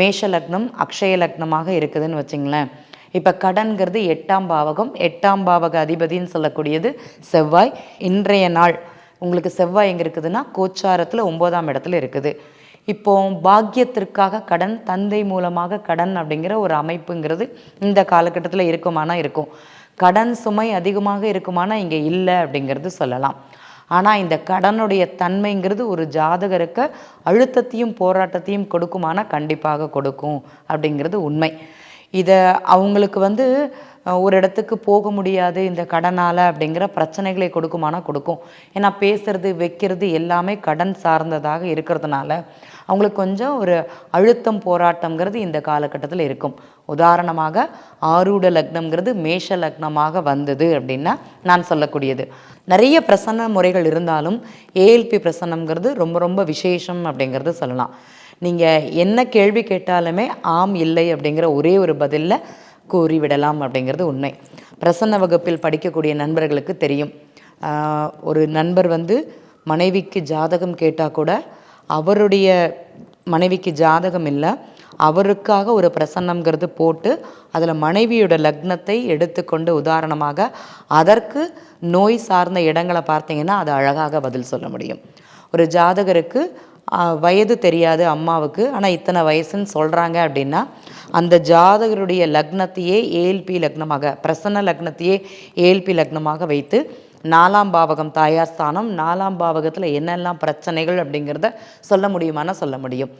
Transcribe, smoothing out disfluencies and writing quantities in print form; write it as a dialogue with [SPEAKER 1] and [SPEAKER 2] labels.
[SPEAKER 1] மேஷ லக்னம் அக்ஷய லக்னமாக இருக்குதுன்னு வச்சுங்களேன். இப்போ கடன்கிறது 8ஆம் பாவகம், 8ஆம் பாவக அதிபதின்னு சொல்லக்கூடியது செவ்வாய். இன்றைய நாள் உங்களுக்கு செவ்வாய் எங்கே இருக்குதுன்னா கோச்சாரத்தில் 9ஆம் இடத்துல இருக்குது. இப்போ பாக்கியத்திற்காக கடன், தந்தை மூலமாக கடன் அப்படிங்கிற ஒரு அமைப்புங்கிறது இந்த காலகட்டத்தில் இருக்குமானா இருக்கும். கடன் சுமை அதிகமாக இருக்குமானா இங்கே இல்லை அப்படிங்கிறது சொல்லலாம். ஆனால் இந்த கடனுடைய தன்மைங்கிறது ஒரு ஜாதகருக்கு அழுத்தத்தையும் போராட்டத்தையும் கொடுக்குமானா கண்டிப்பாக கொடுக்கும் அப்படிங்கிறது உண்மை. இதை அவங்களுக்கு ஒரு இடத்துக்கு போக முடியாது இந்த கடனால் அப்படிங்கிற பிரச்சனைகளை கொடுக்குமானா கொடுக்கும். ஏன்னா பேசுறது வைக்கிறது எல்லாமே கடன் சார்ந்ததாக இருக்கிறதுனால அவங்களுக்கு கொஞ்சம் ஒரு அழுத்தம் போராட்டங்கிறது இந்த காலகட்டத்தில் இருக்கும். உதாரணமாக ஆரூட லக்னம்ங்கிறது மேஷ லக்னமாக வந்தது அப்படின்னா நான் சொல்லக்கூடியது. நிறைய பிரசன்ன முறைகள் இருந்தாலும் ஏஎல்பி பிரசன்னம்ங்கிறது ரொம்ப ரொம்ப விசேஷம் அப்படிங்கிறது சொல்லலாம். நீங்கள் என்ன கேள்வி கேட்டாலுமே ஆம் இல்லை அப்படிங்கிற ஒரே ஒரு பதிலில் கூறிவிடலாம் அப்படிங்கிறது உண்மை. பிரசன்ன வகுப்பில் படிக்கக்கூடிய நண்பர்களுக்கு தெரியும். ஒரு நண்பர் மனைவிக்கு ஜாதகம் கேட்டால் கூட அவருடைய மனைவிக்கு ஜாதகம் இல்லை, அவருக்காக ஒரு பிரசன்னம்ங்கிறது போட்டு அதில் மனைவியோட லக்னத்தை எடுத்துக்கொண்டு உதாரணமாக அதற்கு நோய் சார்ந்த இடங்களை பார்த்தீங்கன்னா அது அழகாக பதில் சொல்ல முடியும். ஒரு ஜாதகருக்கு வயது தெரியாது அம்மாவுக்கு, ஆனால் இத்தனை வயசுன்னு சொல்கிறாங்க அப்படின்னா அந்த ஜாதகருடைய லக்னத்தையே ஏஎல்பி லக்னமாக, பிரசன்ன லக்னத்தையே ஏஎல்பி லக்னமாக வைத்து 4ஆம் பாவகம் தாயார் ஸ்தானம், 4ஆம் பாவகத்தில் என்னெல்லாம் பிரச்சனைகள் அப்படிங்கிறத சொல்ல முடியுமானா சொல்ல முடியும்.